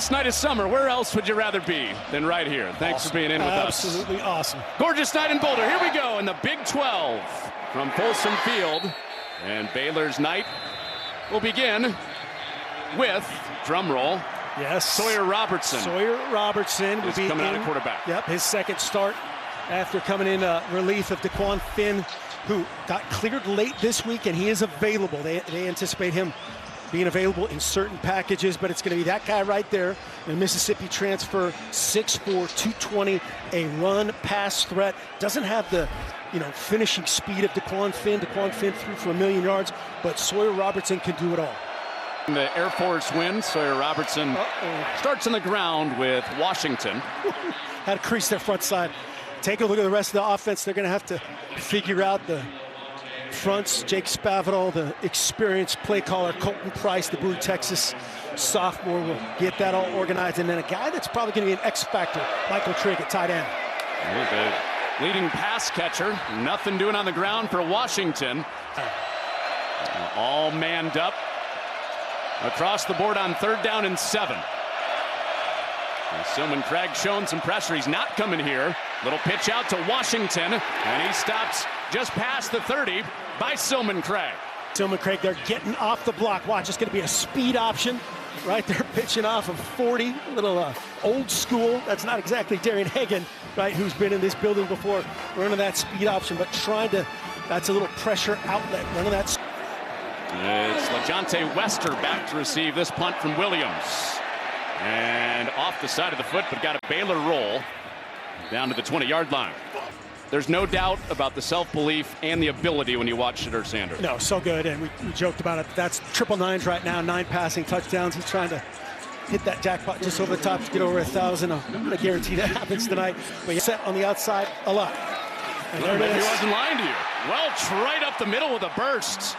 Gorgeous night of summer. Where else would you rather be than right here? Thanks for being in with us. Absolutely awesome. Gorgeous night in Boulder. Here we go in the Big 12 from Folsom Field. And Baylor's night will begin with, drum roll, yes, Sawyer Robertson. Sawyer Robertson will be coming out of quarterback. Yep, his second start after coming in relief of DeQuan Finn, who got cleared late this week, and he is available. They anticipate him being available in certain packages, but it's going to be that guy right there, the Mississippi transfer, 6'4", 220, a run-pass threat. Doesn't have the finishing speed of DeQuan Finn. DeQuan Finn threw for 1,000,000 yards, but Sawyer Robertson can do it all. The Air Force wins. Sawyer Robertson starts on the ground with Washington. Had to crease their front side. Take a look at the rest of the offense. They're going to have to figure out the fronts. Jake Spavital, the experienced play caller, Colton Price, the Bowie, Texas sophomore, will get that all organized. And then a guy that's probably going to be an X factor, Michael Trigg at tight end. The leading pass catcher. Nothing doing on the ground for Washington. All manned up across the board on 3rd down and 7. Silman Craig showing some pressure. He's not coming here. Little pitch out to Washington, and he stops just past the 30 by Silman Craig. Silman Craig, they're getting off the block. Watch, it's going to be a speed option right there, pitching off of 40. A little old school. That's not exactly Darian Hagan, right, who's been in this building before, running that speed option, but trying to, that's a little pressure outlet, running that. It's LaJonte Wester back to receive this punt from Williams. And off the side of the foot, but got a Baylor roll down to the 20-yard line. There's no doubt about the self-belief and the ability when you watch Shedeur Sanders. No, so good, and we joked about it. That's triple nines right now, 9 passing touchdowns. He's trying to hit that jackpot just over the top to get over 1,000. I'm going to guarantee that happens tonight. But you're set on the outside a lot. And there it is. He wasn't lying to you. Welch right up the middle with a burst.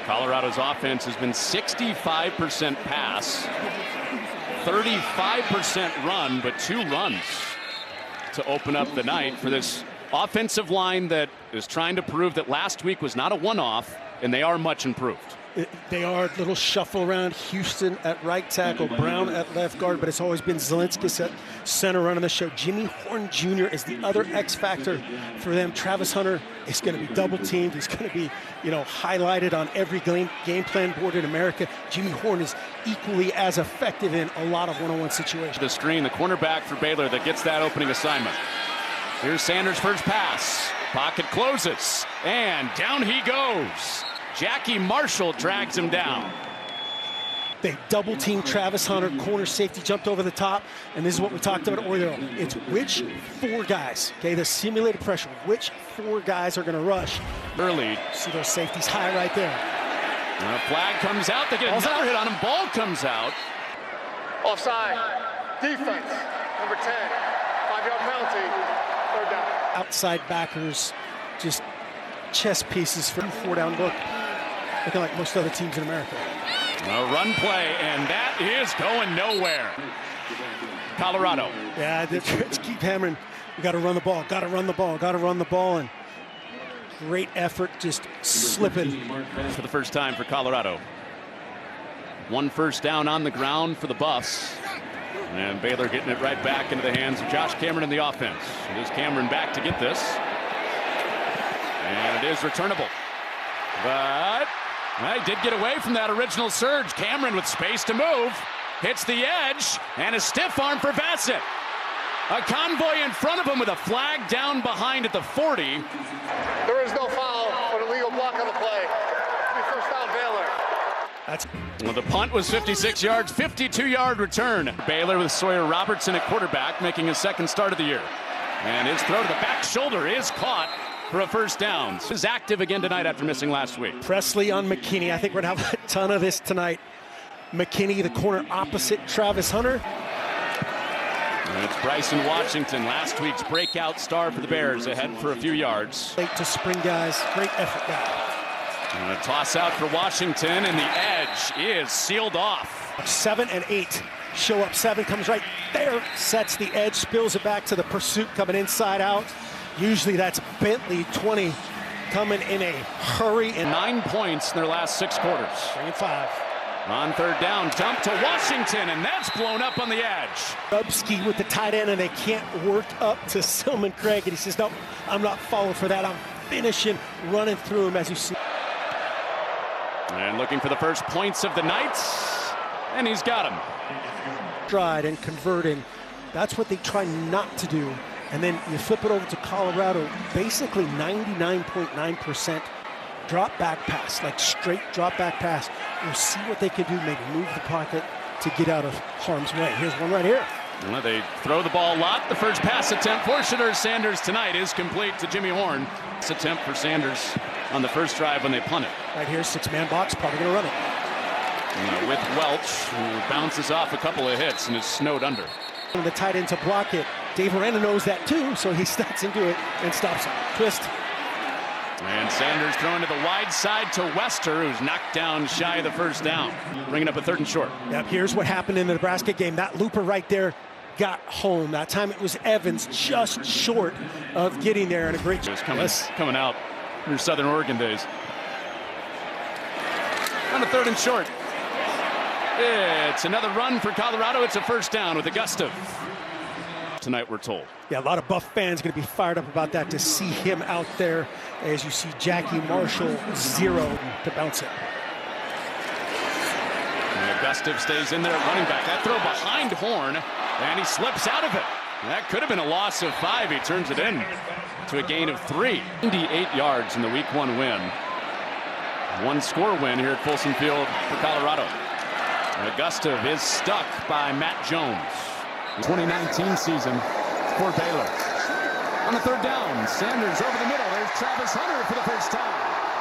Colorado's offense has been 65% pass, 35% run, but 2 runs to open up the night for this offensive line that is trying to prove that last week was not a one-off, and they are much improved. They are. A little shuffle around. Houston at right tackle, Brown at left guard, but it's always been Zelinskis at center running the show. Jimmy Horn Jr. is the other X factor for them. Travis Hunter is going to be double teamed. He's going to be, highlighted on every game plan board in America. Jimmy Horn is equally as effective in a lot of one-on-one situations. The screen, the cornerback for Baylor that gets that opening assignment. Here's Sanders' first pass. Pocket closes, and down he goes. Jackie Marshall drags him down. They double team Travis Hunter, corner safety jumped over the top, and this is what we talked about earlier. It's which 4 guys, okay, the simulated pressure, which 4 guys are going to rush. Early. See those safeties high right there. A flag comes out, they get another hit on him, ball comes out. Offside, defense, number 10, 5-yard penalty, 3rd down. Outside backers, just chess pieces for 4-down look. Looking like most other teams in America. A run play, and that is going nowhere. Colorado. Yeah, let's keep hammering. We got to run the ball, got to run the ball, got to run the ball, and great effort just slipping. For the first time for Colorado. 1 first down on the ground for the Buffs. And Baylor getting it right back into the hands of Josh Cameron in the offense. It is Cameron back to get this. And it is returnable. But he did get away from that original surge. Cameron with space to move. Hits the edge. And a stiff arm for Bassett. A convoy in front of him with a flag down behind at the 40. There is no foul for the legal block on the play. First down, Baylor. Well, the punt was 56 yards, 52-yard return. Baylor with Sawyer Robertson at quarterback, making his second start of the year. And his throw to the back shoulder is caught for a first down. He's active again tonight after missing last week. Presley on McKinney. I think we're going to have a ton of this tonight. McKinney, the corner opposite Travis Hunter. And it's Bryson Washington, last week's breakout star for the Bears, ahead for a few yards. Late to spring, guys. Great effort, guy. And a toss out for Washington, and the edge is sealed off. 7 and 8. Show up 7, comes right there, sets the edge, spills it back to the pursuit, coming inside out. Usually that's Bentley 20 coming in a hurry. And 9 points in their last 6 quarters. 3 and 5. On third down, dump to Washington, and that's blown up on the edge. Dubsky with the tight end, and they can't work up to Silman Craig, and he says, no, I'm not falling for that. I'm finishing, running through him, as you see. And looking for the first points of the night, and he's got him. Stride and converting. That's what they try not to do. And then you flip it over to Colorado, basically 99.9% drop back pass, like straight drop back pass. We'll see what they can do, maybe move the pocket to get out of harm's way. Here's one right here. Well, they throw the ball a lot. The first pass attempt for Shedeur Sanders tonight is complete to Jimmy Horn. This attempt for Sanders on the first drive when they punt it. Right here, six-man box, probably going to run it. With Welch, who bounces off a couple of hits and is snowed under. The tight end to block it. Dave Aranda knows that too, so he steps into it and stops it. Twist. And Sanders throwing to the wide side to Wester, who's knocked down shy of the first down. Bringing up a third and short. Yep, here's what happened in the Nebraska game. That looper right there got home. That time it was Evans just short of getting there, and a great job. Coming out in your Southern Oregon days. On a third and short. It's another run for Colorado. It's a first down with Augusta. Tonight, we're told. Yeah, a lot of Buff fans going to be fired up about that, to see him out there as you see Jackie Marshall 0 to bounce it. And Augusta stays in there at running back. That throw behind Horn, and he slips out of it. That could have been a loss of 5. He turns it in to a gain of 3. 98 yards in the Week 1 win. One-score win here at Folsom Field for Colorado. Augusta is stuck by Matt Jones. 2019 season for Baylor. On the third down, Sanders over the middle. There's Travis Hunter for the first time.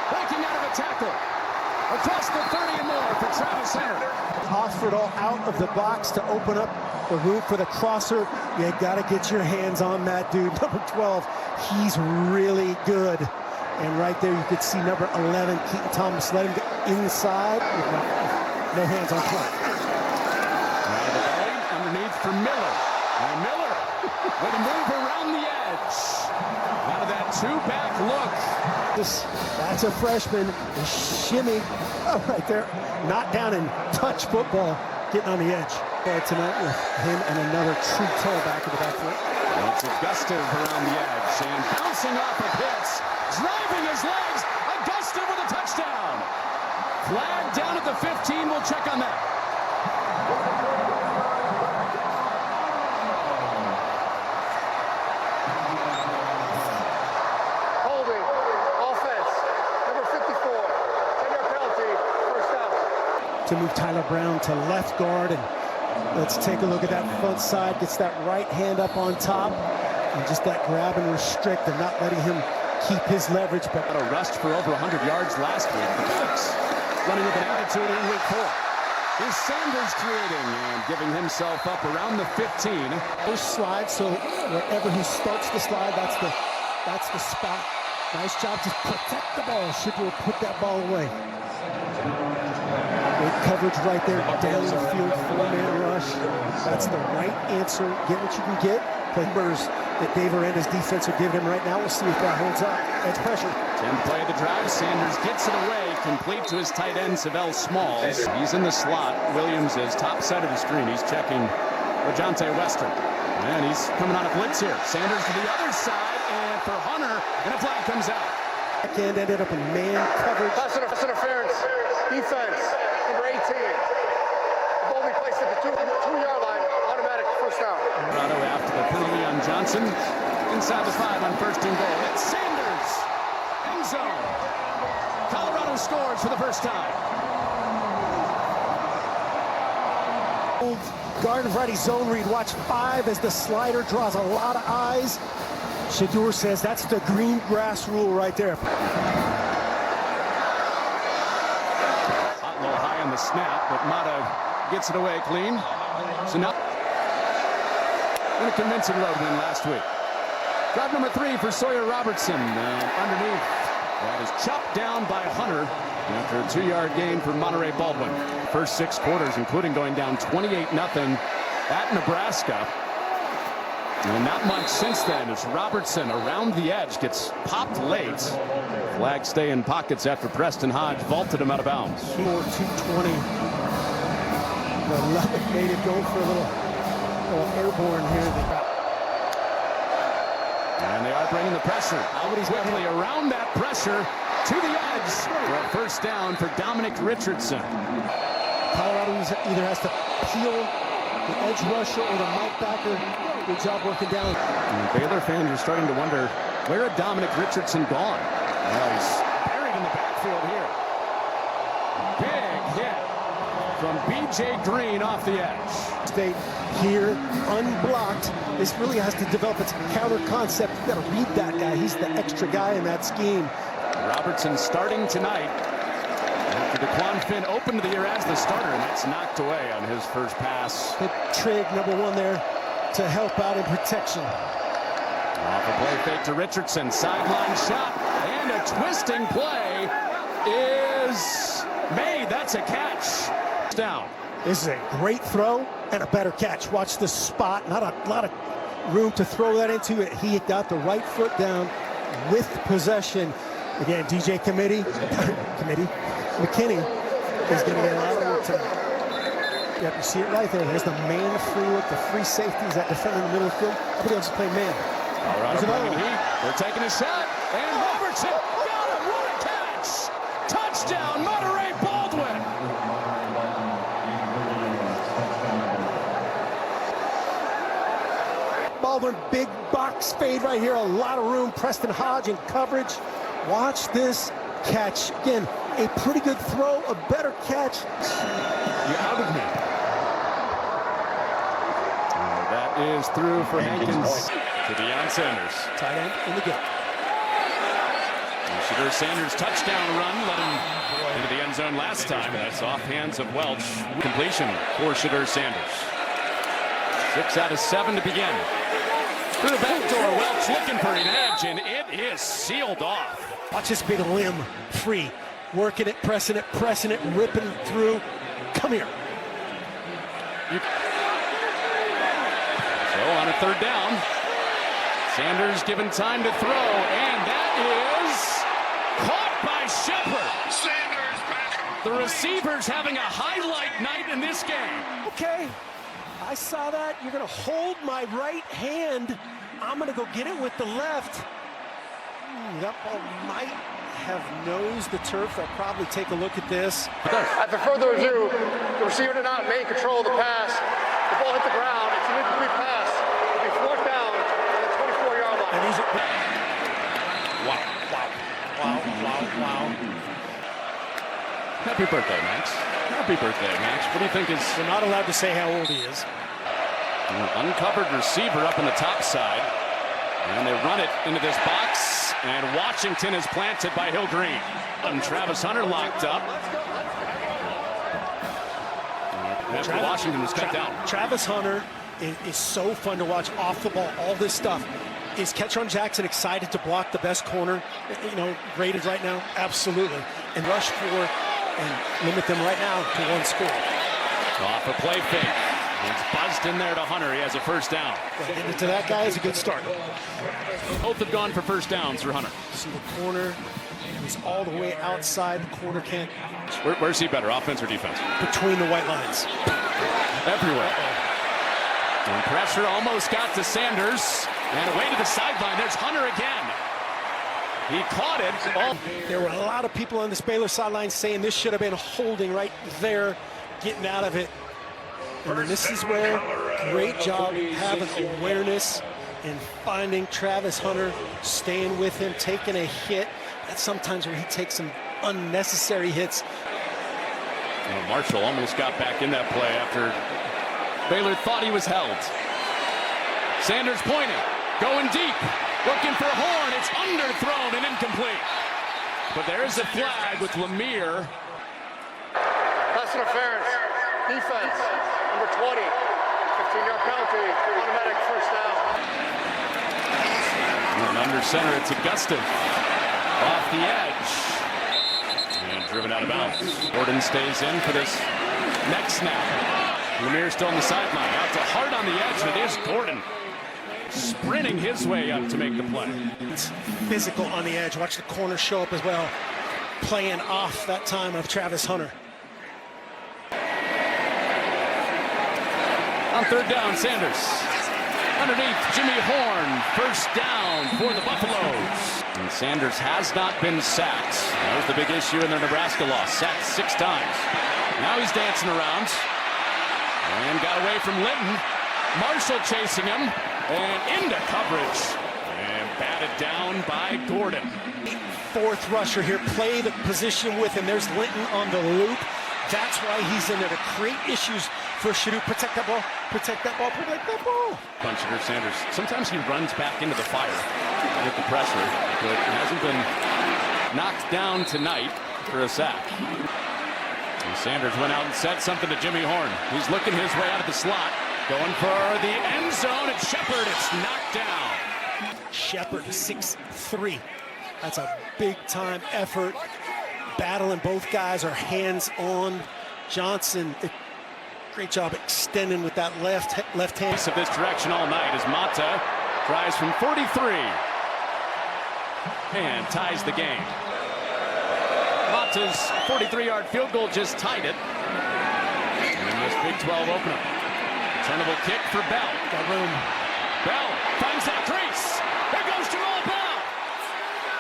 Breaking out of a tackle. Across the 30 and more for Travis Hunter. Osford all out of the box to open up the room for the crosser. You got to get your hands on that dude. Number 12, he's really good. And right there you could see number 11, Keaton Thomas, let him get inside. No hands on play. Underneath for Miller. And Miller with a move around the edge. Out of that two-back look. That's a freshman. A shimmy. Oh, right there. Not down and touch football. Getting on the edge. Tonight with him and another true tailback in the backfield. It's Augusta around the edge and bouncing off of hits. Driving his legs. Augusta with a touchdown. Flag down at the 15. We'll check on that. Holding. Offense. Number 54. 10-yard penalty. First down. To move Tyler Brown to left guard, and let's take a look at that front side. Gets that right hand up on top, and just that grab and restrict, and not letting him keep his leverage. But a rust for over 100 yards last week. The Ducks running with an attitude in Week 4. Is Sanders creating and giving himself up around the 15. First slide, so wherever he starts the slide, that's the spot. Nice job to protect the ball. Shedeur put that ball away. Great coverage right there, down the field, 4-man rush. That's the right answer. Get what you can get. Play numbers that Dave Aranda's defense are giving him right now. We'll see if that holds up. Edge pressure. 10th play of the drive. Sanders gets it away, complete to his tight end, Savell Smalls. He's in the slot. Williams is top side of the screen. He's checking LaJohntay Wester. And he's coming on a blitz here. Sanders to the other side, and for Hunter, and a flag comes out. Back end ended up in man coverage. Pass interference. Defense. Number 18. Boldly placed at the 2-yard line. Automatic first down. Colorado after the penalty on Johnson. Inside the 5 on first and goal. It's Sanders. End zone. Colorado scores for the first time. Garden Variety zone read. Watch 5 as the slider draws a lot of eyes. Shedeur says that's the green grass rule right there. Hot low high on the snap, but Mata gets it away clean. So now in a convincing road win last week. Drive number 3 for Sawyer Robertson. Underneath, that is chopped down by Hunter after a 2-yard gain for Monterey Baldwin. First 6 quarters, including going down 28-0 at Nebraska. And not much since then as Robertson around the edge gets popped late. Flags stay in pockets after Preston Hodge vaulted him out of bounds. 220. The Lubbock native going for a little airborne here. And they are bringing the pressure. Albity's quickly around that pressure to the edge for a first down for Dominic Richardson. Colorado either has to peel the edge rusher or the Mike backer. Good job working down. And Baylor fans are starting to wonder, where had Dominic Richardson gone? Well, he's buried in the backfield here. Big hit from B.J. Green off the edge. State here, unblocked. This really has to develop its counter concept. You've got to read that guy. He's the extra guy in that scheme. Robertson starting tonight. After DeQuan Finn opened the year as the starter, and that's knocked away on his first pass. Hit trig number one there to help out in protection. Off a play fake to Richardson. Sideline shot, and a twisting play is made. That's a catch. Down. This is a great throw and a better catch. Watch the spot. Not a lot of room to throw that into it. He got the right foot down with possession. Again, DJ McKinney is going to get a lot of work tonight. Yep, you see it right there. There's the man free look, the free safeties that defend in the middle of the field. Everybody else is playing man. Colorado bringing heat. They're taking a shot, and Robertson got him. What a catch! Touchdown, Monterey Baldwin. Baldwin, big box fade right here. A lot of room. Preston Hodge in coverage. Watch this catch. Again, a pretty good throw, a better catch. You out of me. That is through for Hankins to Deion Sanders. Tight end in the game. Shedeur Sanders touchdown run led him into the end zone last time. That's off hands of Welch. Completion for Shedeur Sanders. 6 out of 7 to begin. Through the back door, Welch looking for an edge, and it is sealed off. Watch this big limb free. Working it, pressing it, ripping it through. Come here. So on a third down, Sanders given time to throw, and that is caught by Shepard. Sanders back. The receivers having a highlight night in this game. Okay, I saw that. You're going to hold my right hand. I'm going to go get it with the left. That ball might have nosed the turf. I'll probably take a look at this. After further review, the receiver did not maintain control of the pass. The ball hit the ground. It's an incomplete pass. It'll be fourth down at the 24-yard line. And these are... Wow. Happy birthday, Max. Happy birthday, Max. What do you think is... We're not allowed to say how old he is. An uncovered receiver up in the top side. And they run it into this box. And Washington is planted by Hill Green. And Travis Hunter locked up. After Washington was cut down. Travis Hunter is so fun to watch off the ball, all this stuff. Is Ketron Jackson excited to block the best corner, rated right now? Absolutely. And rush for and limit them right now to one score. Off a play fake. It's buzzed in there to Hunter. He has a first down. Getting it to that guy is a good start. Both have gone for first downs for Hunter. See the corner. He's all the way outside. The corner can't. Where's he better, offense or defense? Between the white lines. Everywhere. And pressure almost got to Sanders. And away to the sideline. There's Hunter again. He caught it. Oh. There were a lot of people on this Baylor sideline saying this should have been holding right there, getting out of it. And then this is where great job having awareness and finding Travis Hunter, staying with him, taking a hit. That's sometimes where he takes some unnecessary hits. Marshall almost got back in that play after Baylor thought he was held. Sanders pointing, going deep, looking for Horn. It's underthrown and incomplete. But there's a flag with Lemire. Pass interference. Defense. Number 20. 15-yard penalty. Automatic first down. And under center, it's Augustin. Off the edge. And driven out of bounds. Gordon stays in for this next snap. Lemire still on the sideline. Out to Hart on the edge, and it is Gordon sprinting his way up to make the play. It's physical on the edge. Watch the corner show up as well. Playing off that time of Travis Hunter. On third down, Sanders. Underneath, Jimmy Horn. First down for the Buffaloes. And Sanders has not been sacked. That was the big issue in their Nebraska loss. Sacked 6 times. Now he's dancing around. And got away from Linton. Marshall chasing him. And into coverage. And batted down by Gordon. Fourth rusher here. Play the position with him. There's Linton on the loop. That's why he's in there to create issues for Shadu. Protect that ball. Protect that ball. Protect that ball. Puncher Sanders. Sometimes he runs back into the fire with the pressure, but he hasn't been knocked down tonight for a sack. And Sanders went out and said something to Jimmy Horn. He's looking his way out of the slot. Going for the end zone. It's Shepard. It's knocked down. Shepard, 6'3". That's a big-time effort. Battling, both guys are hands-on. Johnson, great job extending with that left hand. Of this direction all night as Mata tries from 43 and ties the game. Mata's 43-yard field goal just tied it. And this Big 12 opener. Returnable kick for Bell. Got room. Bell finds that crease. There goes Jamal Bell.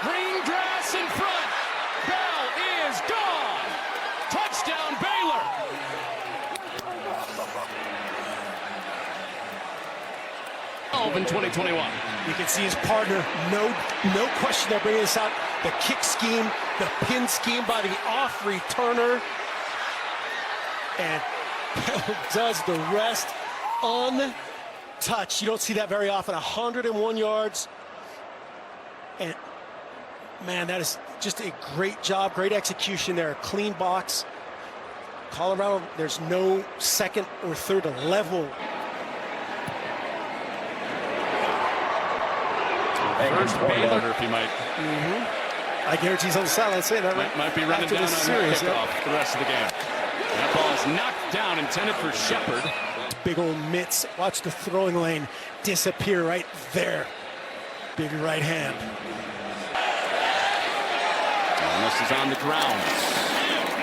Green grass in front. Bell is gone. Touchdown Baylor. In 2021. You can see his partner, no question they're bringing this out. The kick scheme, the pin scheme by the off returner. And Bell does the rest untouched. You don't see that very often. 101 yards. And man, that is just a great job, great execution there. A clean box. Colorado, there's no second or third level. First Baylor, if he might. I guarantee he's on the sideline saying that, right? Might be running down on series, kickoff the rest of the game. That ball is knocked down, intended for Shepard. Big old mitts. Watch the throwing lane disappear right there. Big right hand. And this is on the ground.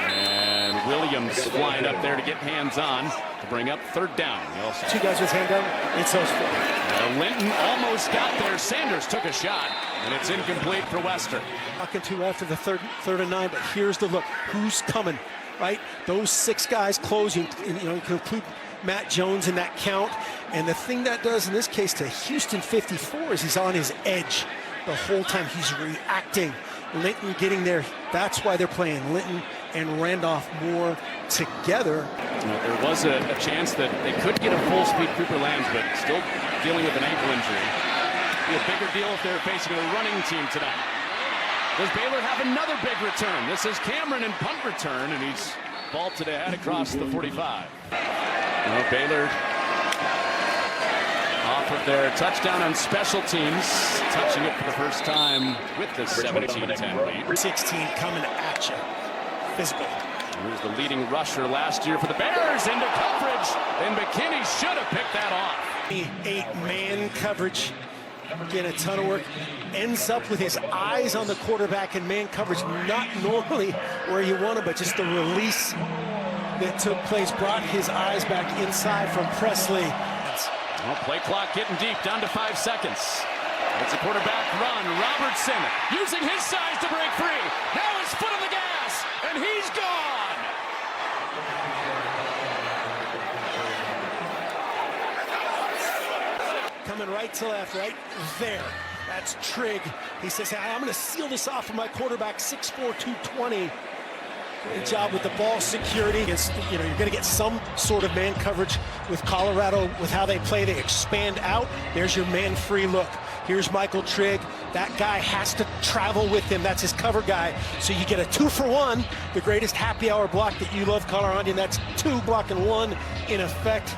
And Williams flying up there to get hands on to bring up third down. Two guys with hand down. It's those four. Linton almost got there. Sanders took a shot, and it's incomplete for Western. Talking to after the third and 9, but here's the look. Who's coming, right? Those 6 guys closing. You know, you can include Matt Jones in that count. And the thing that does in this case to Houston 54 is he's on his edge the whole time. He's reacting. Linton getting there. That's why they're playing Linton and Randolph more together. There was a chance that they could get a full-speed Cooper Lands, but still dealing with an ankle injury. Be a bigger deal if they're facing a running team tonight. Does Baylor have another big return? This is Cameron in punt return, and he's vaulted ahead across the 45. Baylor off of their touchdown on special teams, touching it for the first time with the 17-10 lead. 16 coming at you. Physical. He was the leading rusher last year for the Bears into coverage, and McKinney should have picked that off. 8-man coverage. Getting a ton of work. Ends up with his eyes on the quarterback in man coverage. Not normally where you want him, but just the release that took place brought his eyes back inside from Presley. Well, play clock getting deep, down to 5 seconds. It's a quarterback run. Robertson using his size to break free. Now his foot on the gas, and he's gone. Coming right to left, right there. That's Trigg. He says, hey, I'm going to seal this off for my quarterback, 6'4", 220. Great job with the ball security. You're going to get some sort of man coverage with Colorado with how they play. They expand out. There's your man-free look. Here's Michael Trigg. That guy has to travel with him. That's his cover guy. So you get a 2-for-1, the greatest happy hour block that you love, Colorado. And that's 2 blocking 1 in effect.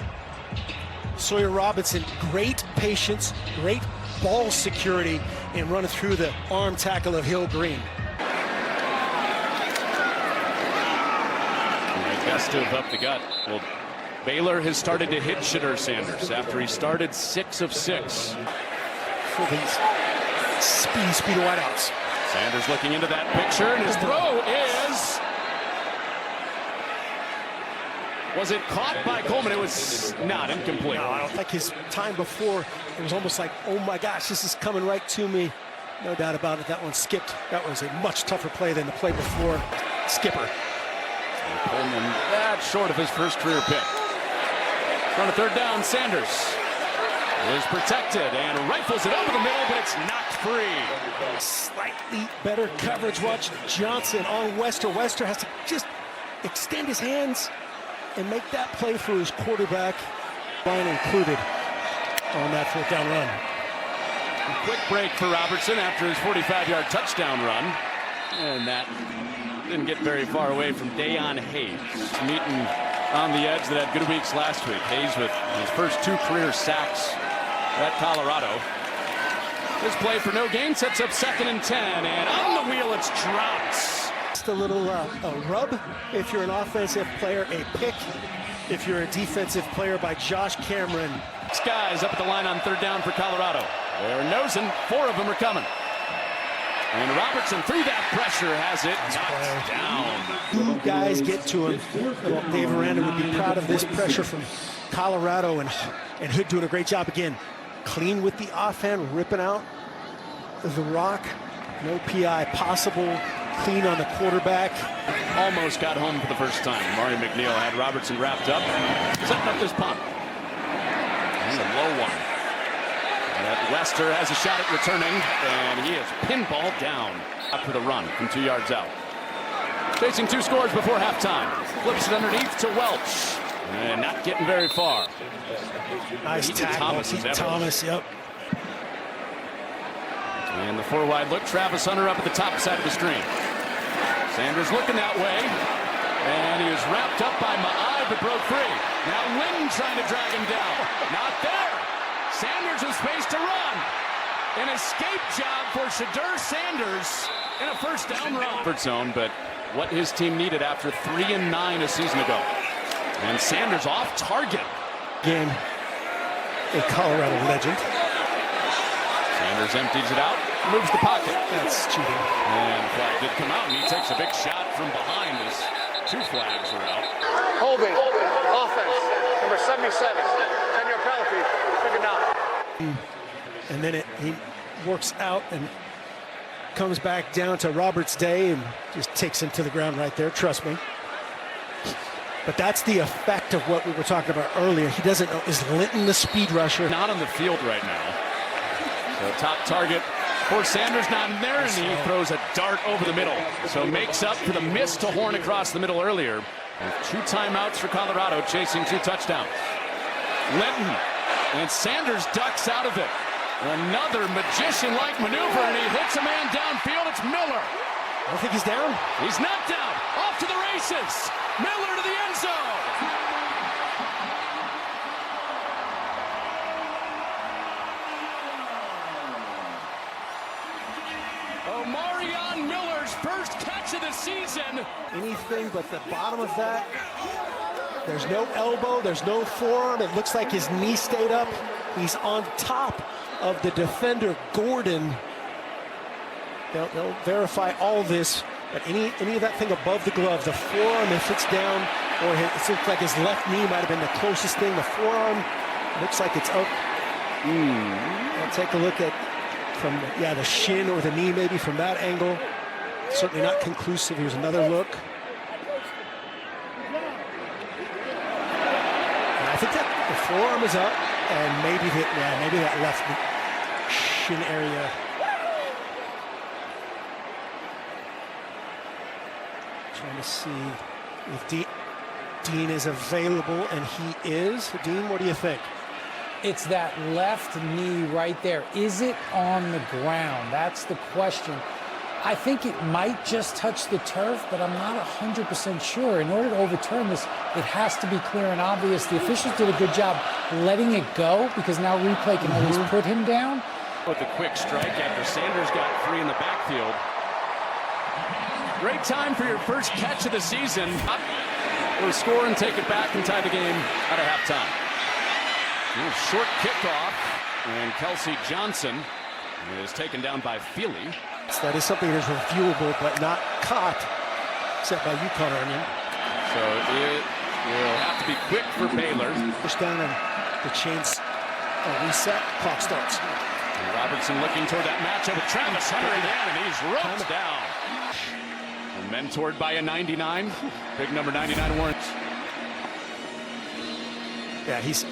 Sawyer Robinson, great patience, great ball security, and running through the arm tackle of Hill Green. Best to have up the gut. Well, Baylor has started to hit Shedeur Sanders after he started 6 of 6. For these speedy wideouts. Sanders looking into that picture, and his throw is Was it caught by Coleman? It was not incomplete. No, I don't think his time before, it was almost like, oh my gosh, this is coming right to me. No doubt about it, that one skipped. That was a much tougher play than the play before. Skipper. And Coleman that short of his first career pick. On a third down, Sanders is protected and rifles it over the middle, but it's knocked free. Slightly better coverage. Watch Johnson on Wester. Wester has to just extend his hands and make that play for his quarterback. Line included on that fourth down run. A quick break for Robertson after his 45-yard touchdown run. And that didn't get very far away from Dayon Hayes. Meeting on the edge that had good weeks last week. Hayes with his first 2 career sacks at Colorado. This play for no gain sets up 2nd and 10. And on the wheel, it's dropped. Just a little a rub if you're an offensive player, a pick if you're a defensive player by Josh Cameron. 6 guys up at the line on third down for Colorado. They're nosing. 4 of them are coming. And Robertson through that pressure has it knocked down. 2 guys get to him. Well, Dave Aranda would be proud of this pressure from Colorado, and Hood doing a great job again. Clean with the offhand, ripping out the rock. No PI possible. Clean on the quarterback. Almost got home for the first time. Mario McNeil had Robertson wrapped up, setting up this punt. And a low one. And Wester has a shot at returning, and he is pinballed down after the run from 2 yards out. Chasing 2 scores before halftime. Flips it underneath to Welch. And not getting very far. Nice tackle. Thomas, yep. And the 4 wide look. Travis Hunter up at the top side of the screen. Sanders looking that way. And he was wrapped up by Ma'ai, but broke free. Now Lynn trying to drag him down. Not there. Sanders with space to run. An escape job for Shadur Sanders in a first down run. Zone, but what his team needed after 3-9 a season ago. And Sanders off target. Again, a Colorado legend. Sanders empties it out, moves the pocket. That's cheating. And flag did come out, and he takes a big shot from behind as 2 flags are out. Holding, offense, number 77, 10-yard penalty, second down. And then he works out and comes back down to Roberts Day and just takes him to the ground right there, trust me. But that's the effect of what we were talking about earlier. He doesn't know, is Linton the speed rusher? Not on the field right now. So top target for Sanders, not in there, and he throws a dart over the middle. So makes up for the miss to Horn across the middle earlier. And 2 timeouts for Colorado, chasing 2 touchdowns. Linton, and Sanders ducks out of it. Another magician-like maneuver, and he hits a man downfield. It's Miller. I don't think he's down. He's not down. Off to the races. Miller to the end zone. Omarion Miller's first catch of the season. Anything but the bottom of that. There's no elbow, there's no forearm. It looks like his knee stayed up. He's on top of the defender, Gordon. They'll verify all this, but any of that thing above the glove, the forearm, if it's down, or it looks like his left knee might have been the closest thing. The forearm looks like it's up. I'll take a look at from the shin or the knee maybe from that angle. Certainly not conclusive. Here's another look. And I think that the forearm is up, and maybe that left shin area. Trying to see if Dean is available, and he is. Dean, what do you think? It's that left knee right there. Is it on the ground? That's the question. I think it might just touch the turf, but I'm not 100% sure. In order to overturn this, it has to be clear and obvious. The officials did a good job letting it go, because now replay can always put him down. With a quick strike after Sanders got 3 in the backfield. Great time for your first catch of the season. We'll score and take it back and tie the game at a halftime. Short kickoff, and Kelsey Johnson is taken down by Feely. So that is something that is reviewable, but not caught, except by you, Connor Onion. So will have to be quick for Baylor. Push down on the chains. Reset. Clock starts. And Robertson looking toward that matchup with Travis Hunter again, and he's roped down. And mentored by a 99. Big number 99 Warrants. Yeah, he's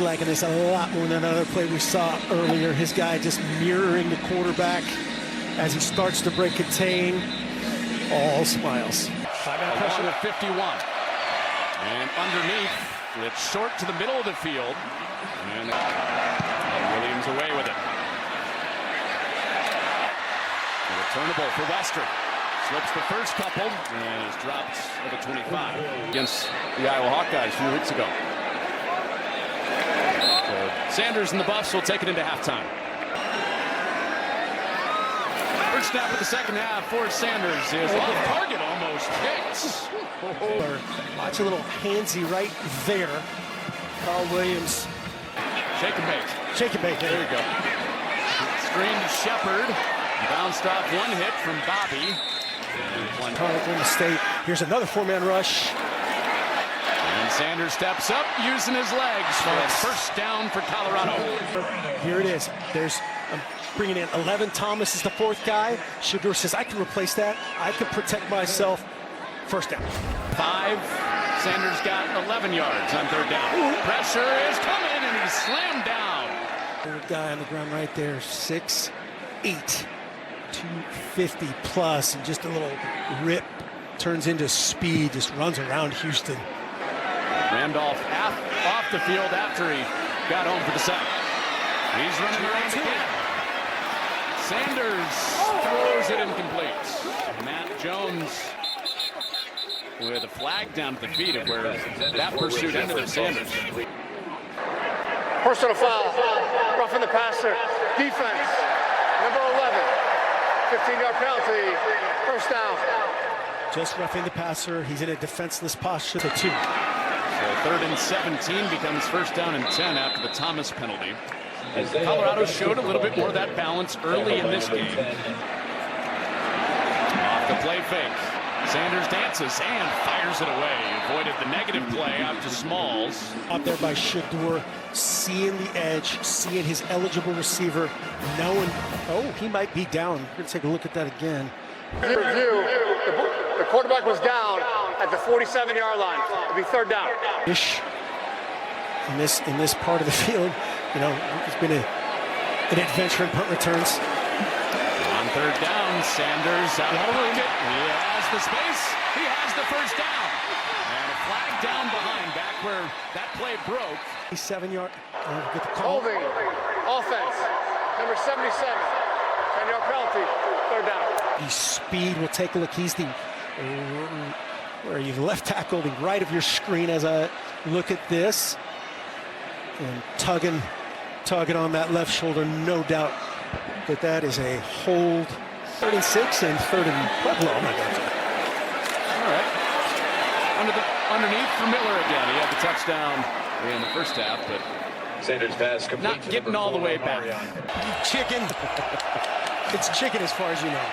liking this a lot more than another play we saw earlier. His guy just mirroring the quarterback as he starts to break contain. All smiles. 5-minute pressure at 51. And underneath, it's short to the middle of the field. And Williams away with it. Returnable for Wester. Slips the first couple and is dropped at the 25 against the Iowa Hawkeyes a few weeks ago. So Sanders and the Buffs will take it into halftime. First snap of the second half for Sanders is off target, almost picked. Watch a little handsy right there. Carl Williams. Shake and bake. Shake and bake. There you go. Screen to Shepard. Bounced off one hit from Bobby. And Oklahoma State. Here's another four-man rush. And Sanders steps up using his legs for a first down for Colorado. Here it is. I'm bringing in 11. Thomas is the fourth guy. Shedeur says, I can replace that. I can protect myself. First down. 5. Sanders got 11 yards on third down. Pressure is coming, and he's slammed down. Third guy on the ground right there. 6'8". 250 plus, and just a little rip turns into speed, just runs around Houston. Randolph off the field after he got home for the sack. He's running around again. Sanders throws it incomplete. Matt Jones with a flag down at the feet of where that pursuit ended of Sanders. Personal foul, roughing the passer, defense, number 11, 15-yard penalty, first down. Just roughing the passer. He's in a defenseless posture. The 2. So 3rd and 17 becomes first down and 10 after the Thomas penalty. Colorado showed a little bit more of that balance early in this game. Off the play fake. Sanders dances and fires it away. Avoided the negative play out to Smalls. Out there by Shedeur, seeing the edge, seeing his eligible receiver, knowing, oh, he might be down. We're going to take a look at that again. Review, the quarterback was down at the 47-yard line. It'll be third down. In this part of the field, you know, it's been an adventure in punt returns. On third down, Sanders out of the pocket. He has the space. He has the first down. And a flag down behind, back where that play broke. 7-yard. Get the call. Holding, offense, number 77, 10-yard penalty, third down. He's speed. We'll take a look. He's the where are you? The left tackle, the right of your screen as I look at this. And tugging on that left shoulder, no doubt that is a hold. 3rd and 6 and 3rd and Pueblo. Oh my God. All right. Underneath for Miller again. He had the touchdown in the first half, but Sanders pass complete. not getting all the way back. Chicken. It's chicken as far as you know.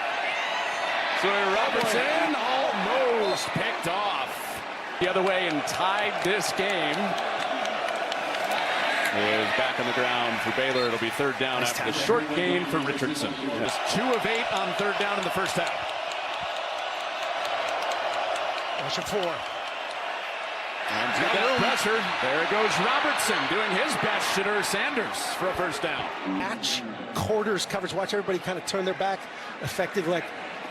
So Robertson almost picked off the other way and tied this game. Is back on the ground for Baylor. It'll be third down after the short gain for Richardson. Just 2 of 8 on third down in the first half. Rush of 4. And to that pressure, there goes Robertson doing his best. Shedeur Sanders for a first down. Match quarters coverage. Watch everybody kind of turn their back. Effective like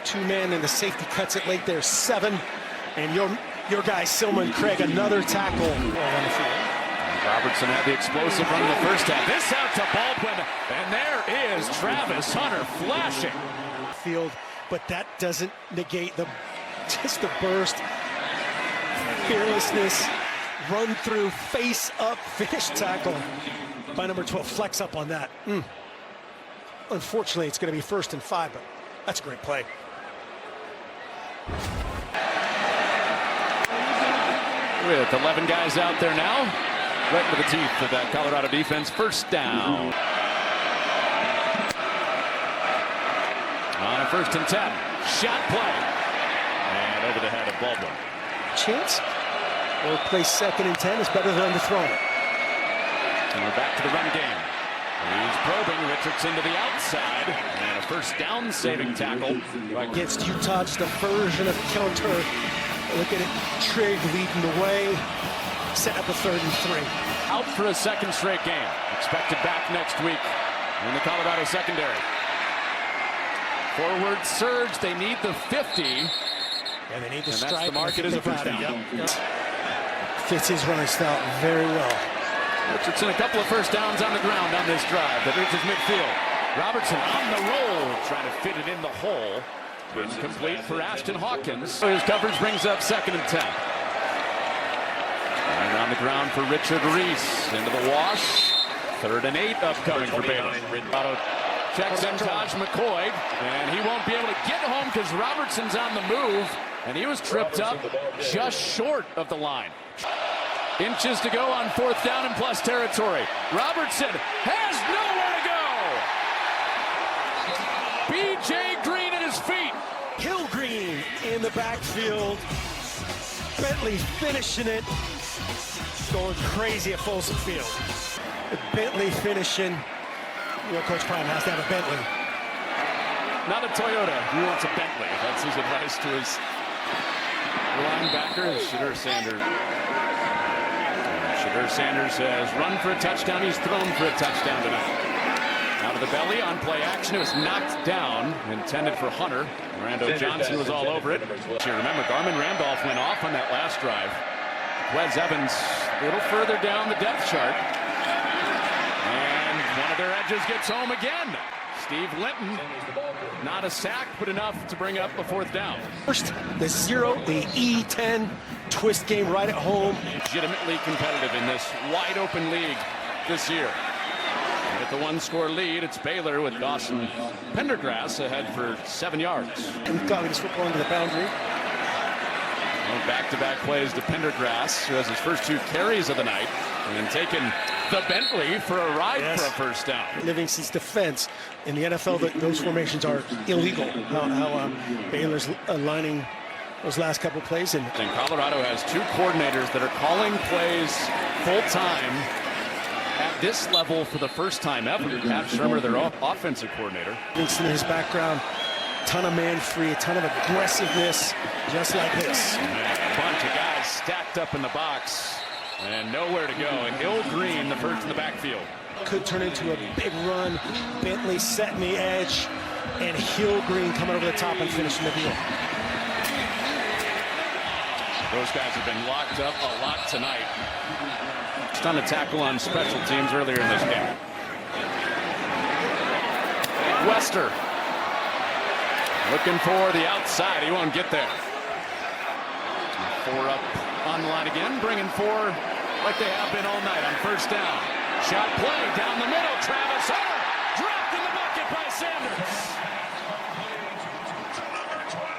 2-man, and the safety cuts it late there. 7. And your guy, Silman Craig, another tackle on the field. Robertson had the explosive run in the first half. This out to Baldwin, and there is Travis Hunter flashing. Field, but that doesn't negate just the burst, fearlessness, run through, face up, finish tackle by number 12. Flex up on that. Unfortunately, it's going to be 1st and 5, but that's a great play. With 11 guys out there now. Right into the teeth of that Colorado defense. First down. On a 1st and 10. Shot play. And over the head of Baldwin. Chance Or play 2nd and 10 is better than underthrown it. And we're back to the run game. He's probing Richardson to the outside. And a first down saving tackle. Against Utah, just a version of counter. Look at it. Trigg leading the way. Set up a 3rd and 3. Out for a second straight game. Expected back next week in the Colorado secondary. Forward surge. They need the 50. And they need the strike. That's the market as a first down. Yep. Fits his running style very well. Richardson, a couple of first downs on the ground on this drive that reaches midfield. Robertson on the roll, trying to fit it in the hole. Incomplete for Ashton Hawkins. His coverage brings up 2nd and 10. And on the ground for Richard Reese. Into the wash. 3rd and 8 upcoming for Baylor. Checks in Taj McCoy, and he won't be able to get home because Robertson's on the move, and he was tripped up just short of the line. Inches to go on 4th down and plus territory. Robertson has nowhere to go. B.J. Green at his feet. Hill Green in the backfield. Bentley finishing it. Going crazy at Folsom Field. Bentley finishing. You know, Coach Prime has to have a Bentley. Not a Toyota. He wants a Bentley. That's his advice to his linebacker, Shadur Sanders. Shadur Sanders has run for a touchdown. He's thrown for a touchdown tonight. Out of the belly on play action. It was knocked down, intended for Hunter. Rando Johnson was all over it. You remember, Garmin Randolph went off on that last drive. Wes Evans a little further down the depth chart. And one of their edges gets home again. Steve Linton, not a sack, but enough to bring up a 4th down. First, the 0, the E10 twist game right at home. Legitimately competitive in this wide open league this year. And with the 1-score lead, it's Baylor with Dawson Pendergrass ahead for 7 yards. And got this football into the boundary. Back-to-back plays to Pendergrass, who has his first 2 carries of the night, and taking the Bentley for a ride for a first down. Livingston's defense in the NFL, those formations are illegal. How Baylor's aligning those last couple plays. And Colorado has 2 coordinators that are calling plays full-time at this level for the first time ever. Pat Shermer, their offensive coordinator. Livingston, his background, ton of man-free, a ton of aggressiveness, just like this. A bunch of guys stacked up in the box and nowhere to go. And Hill Green, the first in the backfield. Could turn into a big run. Bentley setting the edge, and Hill Green coming over the top and finishing the deal. Those guys have been locked up a lot tonight. Just on a tackle on special teams earlier in this game. Wester looking for the outside. He won't get there. 4 up on the line again, bringing 4 like they have been all night on first down. Shot play down the middle. Travis Hunter dropped in the bucket by Sanders.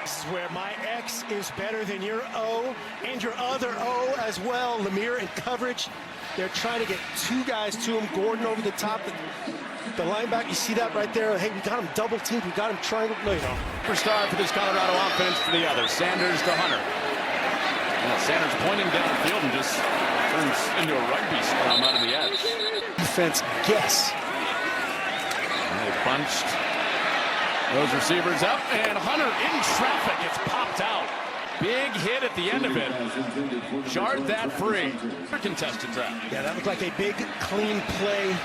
This is where my X is better than your O and your other O as well. Lemire in coverage. They're trying to get 2 guys to him. Gordon over the top. The linebacker, you see that right there. Hey, we got him double teamed. We got him triangle. No, you don't. Superstar for this Colorado offense to the other. Sanders to Hunter. Well, Sanders pointing downfield and just turns into a rugby scrum out of the edge. Defense guess. And they bunched those receivers up, and Hunter in traffic. It's popped out. Big hit at the end of it. Jarred that free. Contested trap. Yeah, that looked like a big, clean play.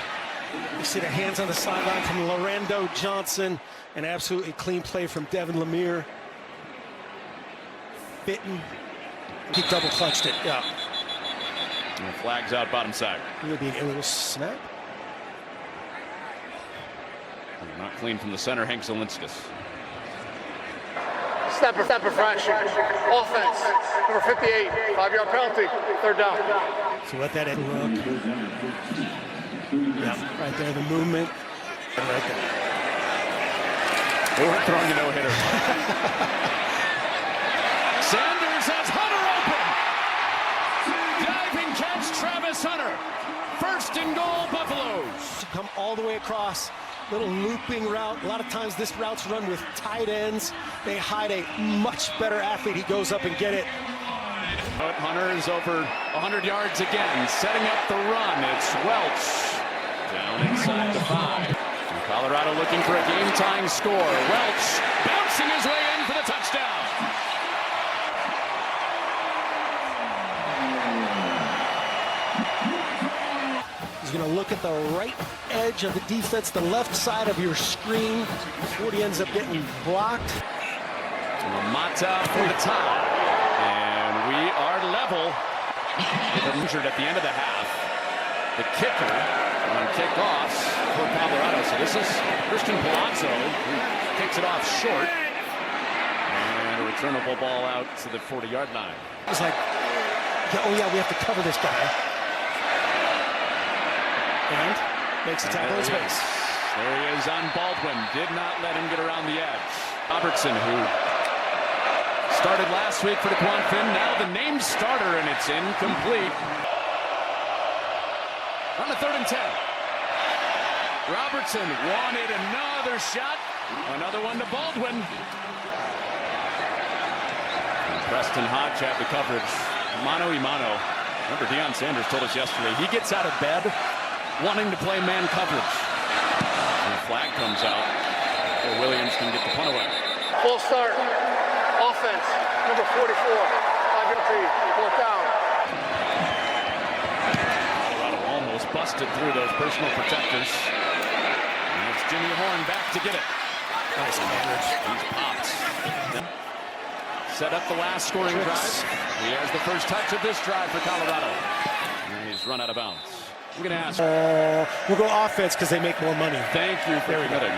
You see the hands on the sideline from Lorando Johnson. An absolutely clean play from Devin Lemire. Fitting. He double clutched it. Yeah. And flags out bottom side. It would be an illegal snap. Not clean from the center, Hank Zelinskas. Snap infraction. Offense. Number 58. 5-yard penalty. 3rd down. So let that end look. Yeah, right there, the movement. Right there. They were throwing a no-hitter. Sanders has Hunter open. Diving catch, Travis Hunter. 1st and goal, Buffaloes. Come all the way across. Little looping route. A lot of times this route's run with tight ends. They hide a much better athlete. He goes up and get it. Hunter is over 100 yards again, setting up the run. It's Welch down inside the 5. And Colorado looking for a game-tying score. Welch bouncing his way in for the touchdown. He's going to look at the right edge of the defense, the left side of your screen. 40 ends up getting blocked. Mata for the tie. And we are level. Injured at the end of the half. The kicker on kickoffs for Colorado. So this is Christian Palazzo, who kicks it off short. And a returnable ball out to the 40-yard line. It's like, oh yeah, we have to cover this guy. And makes the tackle in space. There he is on Baldwin. Did not let him get around the edge. Robertson, who started last week for DeQuan Finn, now the named starter, and it's incomplete. On the 3rd and 10. Robertson wanted another shot. Another one to Baldwin. And Preston Hodge had the coverage. Mano y mano. Remember, Deion Sanders told us yesterday, he gets out of bed wanting to play man coverage. And the flag comes out. Williams can get the punt away. Full start. Offense. Number 44. 5-yard, 4th down. Colorado almost busted through those personal protectors. And it's Jimmy Horn back to get it. Nice coverage. He's popped. Set up the last scoring drive. He has the first touch of this drive for Colorado. And he's run out of bounds. I'm going to ask. We'll go offense because they make more money. Thank you for admitting.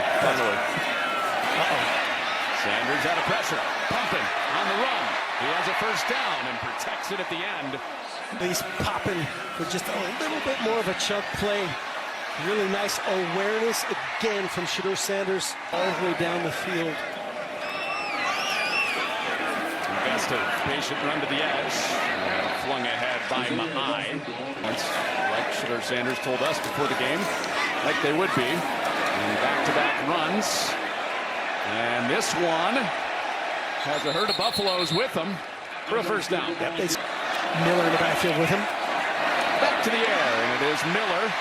Sanders out of pressure. Pumping on the run. He has a first down and protects it at the end. He's popping for just a little bit more of a chunk play. Really nice awareness again from Shedeur Sanders all the way down the field. Best of patient run to the edge. Flung ahead by Mahai. Like Shedeur Sanders told us before the game, like they would be. And back-to-back runs. And this one has a herd of Buffaloes with him for a first down. Yep, Miller in the backfield with him. Back to the air, and it is Miller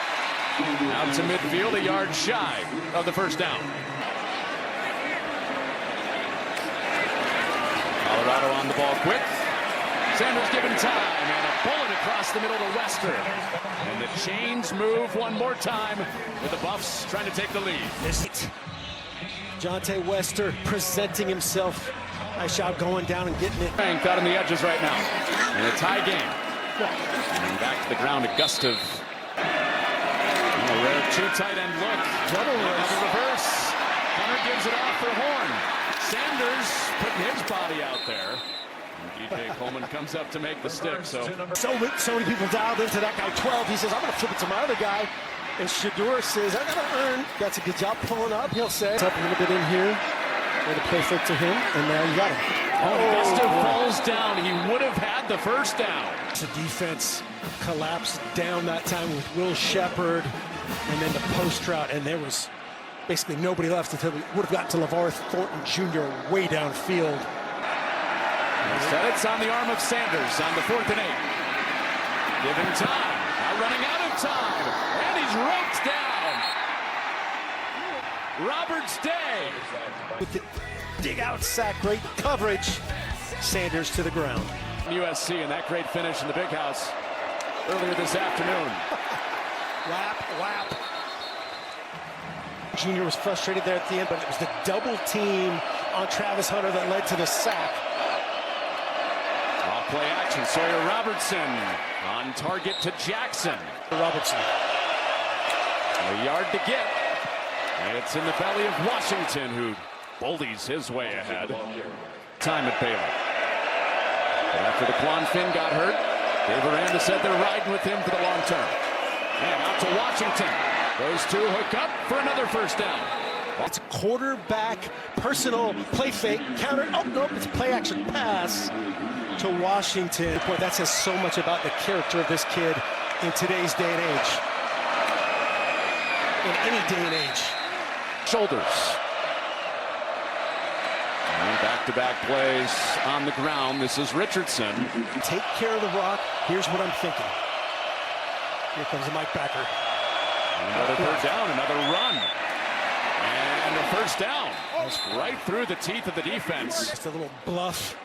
out to midfield, a yard shy of the first down. Colorado on the ball quick. Sanders given time, and a bullet across the middle to Wester. And the chains move one more time with the Buffs trying to take the lead. Jonte Wester presenting himself. Nice job going down and getting it. Out on the edges right now. And a tie game. And back to the ground, a gust of a rare two tight end look. Double reverse. Hunter gives it off for Horn. Sanders putting his body out there. And DJ Coleman comes up to make the stick. So many people dialed into that guy 12. He says, I'm going to flip it to my other guy. And Shedeur says, I got to earn. That's a good job pulling up, he'll say. It's up a little bit in here. Way to play flick to him. And now you got him. Augusto falls down. He would have had the first down. The defense collapsed down that time with Will Shepard. And then the post route. And there was basically nobody left until we would have gotten to LeVar Thornton Jr. way downfield. Instead, it's on the arm of Sanders on the 4th and 8. Given time. Now running out of time. And he's roped down. Roberts Day. With the dig out sack, great coverage. Sanders to the ground. USC and that great finish in the big house earlier this afternoon. Whap. Junior was frustrated there at the end, but it was the double team on Travis Hunter that led to the sack. Off play action. Sawyer Robertson on target to Jackson. Robertson. A yard to get. And it's in the belly of Washington, who bullies his way ahead. Time at Baylor. But after DeQuan Finn got hurt, Dave Aranda said they're riding with him for the long term. And out to Washington. Those two hook up for another first down. It's a quarterback, personal play fake, counter. Oh, no, it's play action pass to Washington. Boy, that says so much about the character of this kid in today's day and age. In any day and age. Shoulders. And back-to-back plays on the ground. This is Richardson. Take care of the rock. Here's what I'm thinking. Here comes the Mike Backer. Another third down, another run. And a first down. Right through the teeth of the defense. Just a little bluff.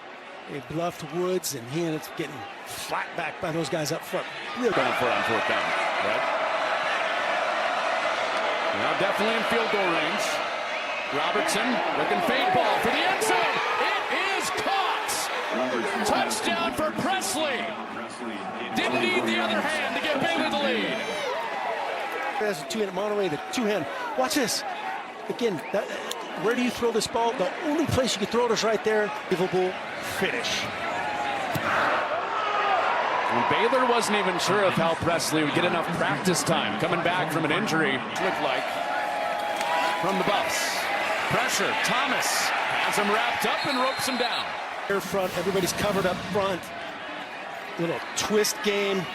They bluffed Woods, and he ended up getting flat back by those guys up front. Really going for it on fourth down, right? Now definitely in field goal range. Robertson looking fade ball for the end zone. It is caught. Touchdown for Presley. Didn't need the other hand to give Baylor the lead. As a two-hand Monterey, the two-hand. Watch this. Again, where do you throw this ball? The only place you can throw it is right there. Unbelievable finish. And Baylor wasn't even sure of how Presley would get enough practice time coming back from an injury. Looked like from the Buffs. Pressure. Thomas has him wrapped up and ropes him down. Air front, everybody's covered up front. Little twist game.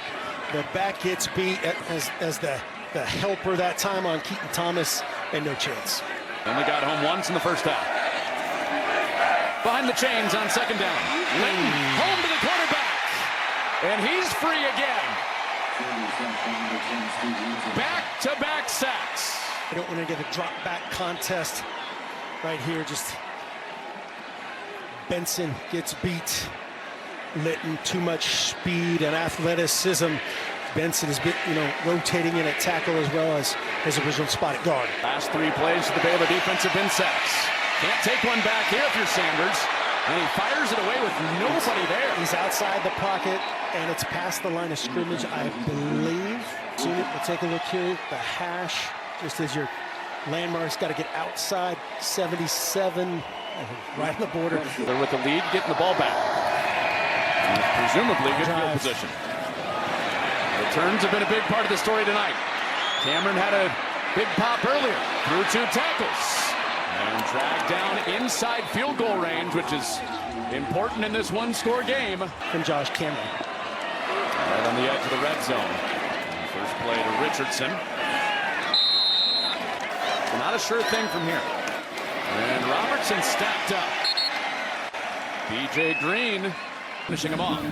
The back gets beat as the helper that time on Keaton Thomas, and no chance. Only got home once in the first half. Behind the chains on second down. Linton home to the quarterback. And he's free again. Back-to-back sacks. I don't want to get a drop back contest right here. Just Benson gets beat. Linton, too much speed and athleticism. Benson has been, rotating in at tackle as well as his original spot at guard. Last three plays for the Baylor defense have been sacks. Can't take one back here if you're Sanders. And he fires it away with nobody there. He's outside the pocket, and it's past the line of scrimmage, I believe. So we'll take a look here. The hash, just as your landmark's got to get outside 77, right on the border. They're with the lead, getting the ball back. And presumably good field position. Returns have been a big part of the story tonight. Cameron had a big pop earlier, through two tackles, and dragged down inside field goal range, which is important in this one-score game. From Josh Cameron. Right on the edge of the red zone. First play to Richardson. Not a sure thing from here. And Robertson stacked up. B.J. Green finishing him off.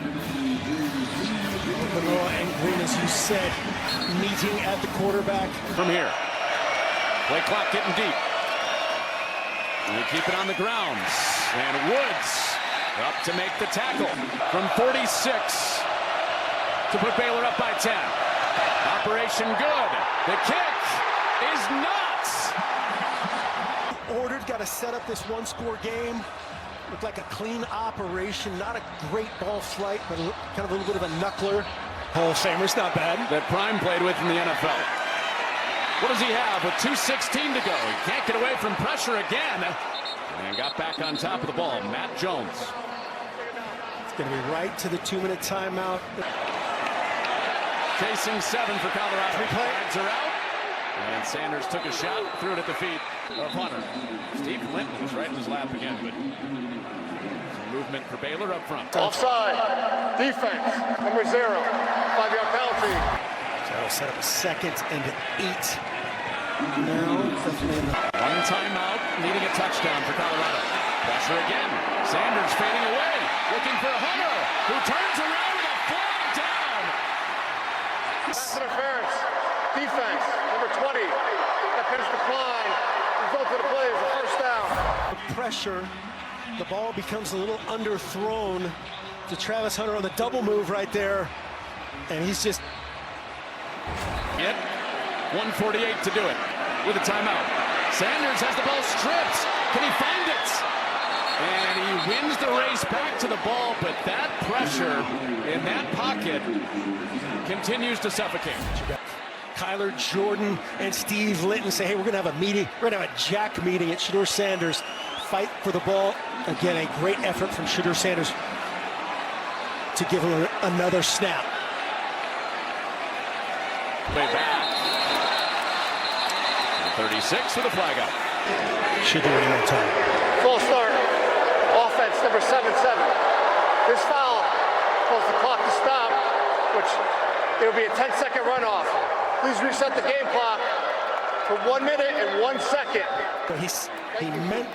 Manoa and Green, as you said, meeting at the quarterback. From here. Play clock getting deep. And they keep it on the grounds. And Woods up to make the tackle. From 46 to put Baylor up by 10. Operation good. The kick is nuts. Ordered, got to set up this one-score game. Looked like a clean operation, not a great ball flight, but kind of a little bit of a knuckler. Hall of Famer's not bad. That Prime played with in the NFL. What does he have with 2:16 to go? He can't get away from pressure again. And got back on top of the ball. Matt Jones. It's going to be right to the 2-minute timeout. Chasing 7 for Colorado. Flags are out. And Sanders took a shot, threw it at the feet of Hunter. Steve Linton was right in his lap again, but some movement for Baylor up front. Offside. Defense. Number 0. 5-yard penalty. So that'll set up a 2nd and 8. Now, one timeout, needing a touchdown for Colorado. Pressure again. Sanders fading away, looking for Hunter, who turns around with a flag down. Pass interference. Defense. Number 20. That pitch decline. Result of the play is a first down. Pressure. The ball becomes a little underthrown to Travis Hunter on the double move right there. And he's just... Yet, 1:48 to do it with a timeout. Sanders has the ball stripped. Can he find it? And he wins the race back to the ball, but that pressure in that pocket continues to suffocate. Kyler Jordan and Steve Linton say, hey, we're going to have a meeting. We're going to have a jack meeting at Shedeur Sanders. Fight for the ball. Again, a great effort from Shedeur Sanders to give him another snap. Way back. 36 with a flag up. Should do it one more time. Full start. Offense number 7-7. This foul caused the clock to stop, which it'll be a 10-second runoff. Please reset the game clock for 1 minute and 1 second. But he meant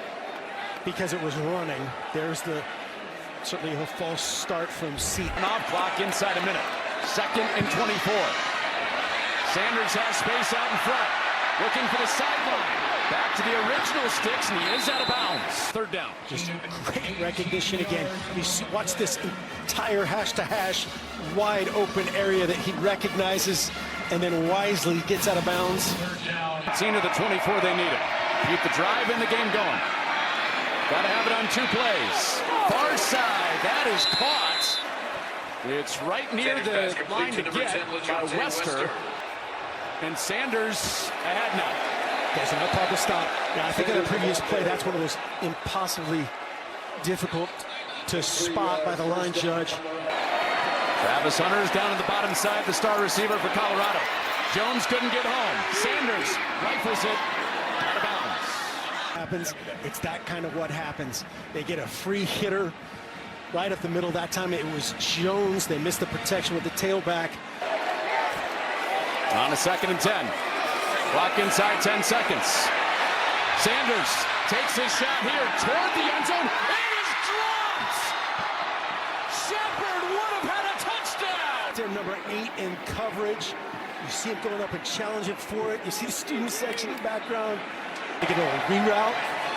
because it was running. There's certainly a false start from Seton. Off clock inside a minute. 2nd and 24. Sanders has space out in front. Looking for the sideline. Back to the original sticks, and he is out of bounds. 3rd down. Just great recognition again. You watch this entire hash-to-hash wide open area that he recognizes and then wisely gets out of bounds. 18 of the 24 they need it. Keep the drive and the game going. Got to have it on 2 plays. Far side, that is caught. It's right near the line to get by Wester. And Sanders ahead now. There's no proper stop. Yeah, I think in the previous play, that's one of those impossibly difficult to spot by the line judge. Travis Hunter's down on the bottom side, the star receiver for Colorado. Jones couldn't get home. Sanders rifles it out of bounds. It's that kind of what happens. They get a free hitter right up the middle. That time it was Jones. They missed the protection with the tailback. On a 2nd and 10. Clock inside 10 seconds. Sanders takes his shot here toward the end zone. It is dropped! Shepard would have had a touchdown! Number 8 in coverage. You see him going up and challenging for it. You see the student section in the background. They get a reroute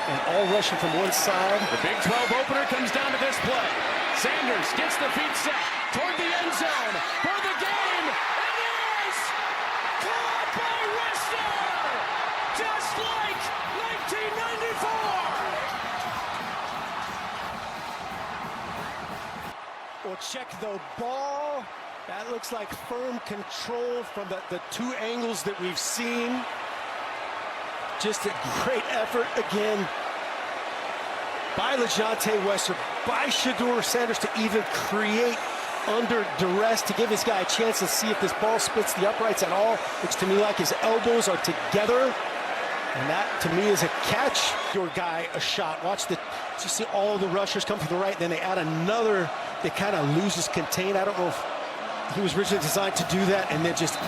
and all rushing from one side. The Big 12 opener comes down to this play. Sanders gets the feet set toward the end zone for the game. It is caught by Wester, just like 1994. Well, check the ball. That looks like firm control from the 2 angles that we've seen. Just a great effort again by LeJontay Wester, by Shedeur Sanders to even create under duress to give this guy a chance to see if this ball splits the uprights at all. Looks to me like his elbows are together. And that, to me, is a catch. Your guy a shot. Watch you see all the rushers come from the right, then they add another that kind of loses contain. I don't know if he was originally designed to do that, and then just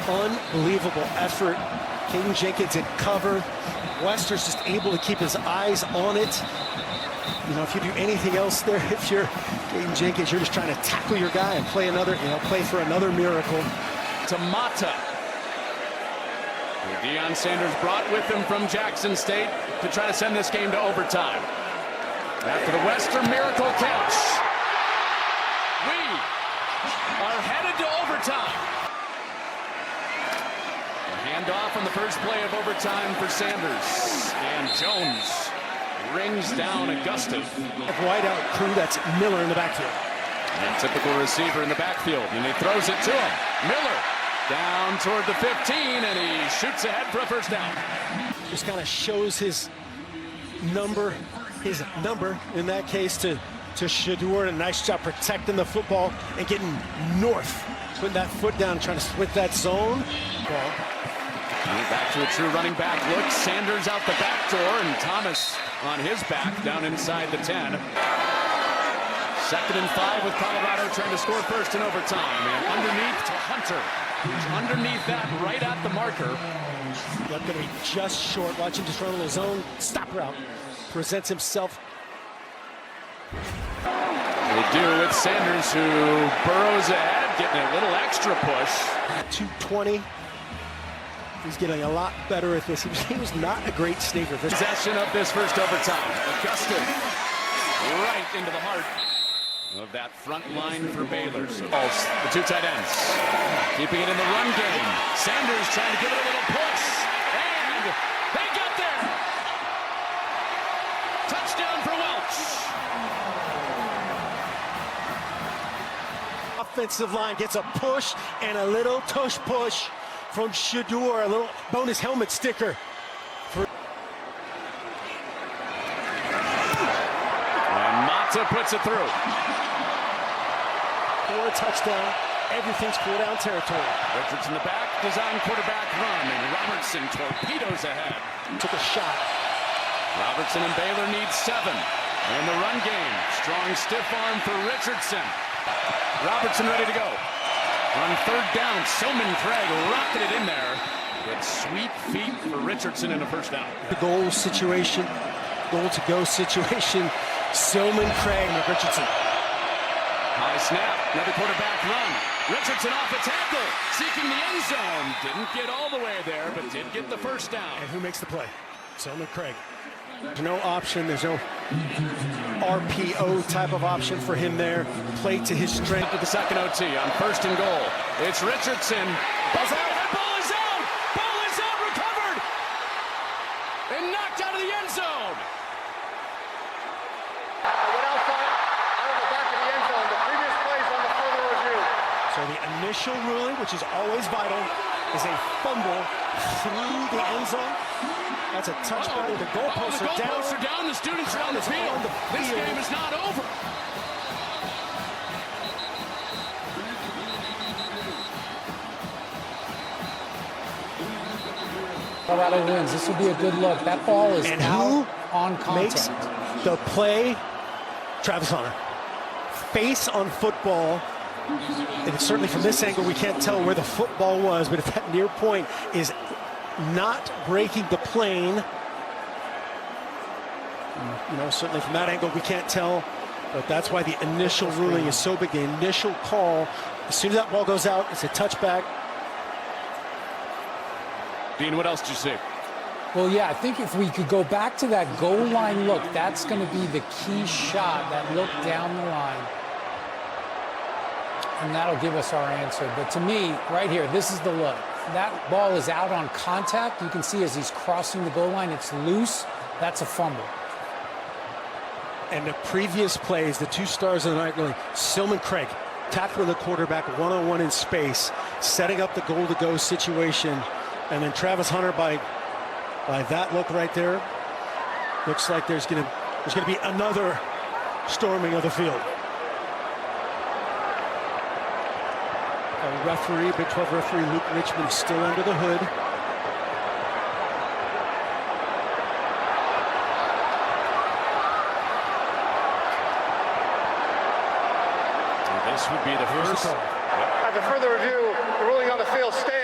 unbelievable effort. Caden Jenkins in cover. Wester's just able to keep his eyes on it. You know, if you do anything else there, if you're Caden Jenkins, you're just trying to tackle your guy and play for another miracle. To Mata. Deion Sanders brought with him from Jackson State to try to send this game to overtime. After the Wester miracle catch, we are headed to overtime. A handoff on the first play of overtime for Sanders. And Jones rings down Augustus. Wideout crew, that's Miller in the backfield. A typical receiver in the backfield, and he throws it to him. Miller down toward the 15, and he shoots ahead for a first down. Just kind of shows his number in that case to Shedeur. A nice job protecting the football and getting north, putting that foot down, trying to split that zone. Ball. Back to a true running back look. Sanders out the back door, and Thomas on his back down inside the 10. 2nd and 5 with Colorado trying to score first in overtime. And underneath to Hunter. He's underneath that, right at the marker. Going to be just short. Watch him just run a little zone. Stop route. Presents himself. They do with Sanders, who burrows ahead, getting a little extra push. 220. He's getting a lot better at this. He was not a great sneaker. Possession of this first overtime. Augustus right into the heart of that front line for Baylor. So the 2 tight ends keeping it in the run game. Sanders trying to give it a little push, and they got there. Touchdown for Welch. Offensive line gets a push and a little tush push from Shedeur, a little bonus helmet sticker. And Mata puts it through. For a touchdown, everything's 4-down territory. Richards in the back, design quarterback run, and Robertson torpedoes ahead. Took a shot. Robertson and Baylor need 7. In the run game, strong stiff arm for Richardson. Robertson ready to go. On 3rd down, Soman Craig rocketed in there. With sweet feet for Richardson in a first down. The goal situation. goal-to-go situation. Silman, Craig, Richardson. High snap, another quarterback run. Richardson off the tackle, seeking the end zone. Didn't get all the way there, but did get the first down. And who makes the play? Silman, Craig. There's no option. There's no RPO type of option for him there. Play to his strength. At the second OT on 1st and goal. It's Richardson. Ball's out. Ball is out. Ball is out. Recovered. And knocked out of the end zone. Went outside, out of the back of the end zone. The previous plays on the further review. So the initial ruling, which is always vital, is a fumble through the end zone. That's a touchback. The goalposts are down. The students are on the field. This game is not over. Colorado wins. This will be a good look. That ball is And out who on makes contact. the play? Travis Hunter. Face on football. And certainly from this angle, we can't tell where the football was, but if that near point is not breaking the plane, you know, certainly from that angle, we can't tell, but that's why the initial ruling is so big. The initial call, as soon as that ball goes out, it's a touchback. Dean, what else did you see? Well, yeah, I think if we could go back to that goal line look, that's going to be the key shot, that look down the line. And that'll give us our answer. But to me, right here, this is the look. That ball is out on contact. You can see as he's crossing the goal line, it's loose. That's a fumble. And the previous plays, the two stars of the night, really, Silman Craig tackling the quarterback one-on-one in space, setting up the goal-to-go situation. And then Travis Hunter by that look right there, looks like there's gonna be another storming of the field. A referee, Big 12 referee Luke Richmond is still under the hood. This would be the first. After further review, the ruling on the field stands.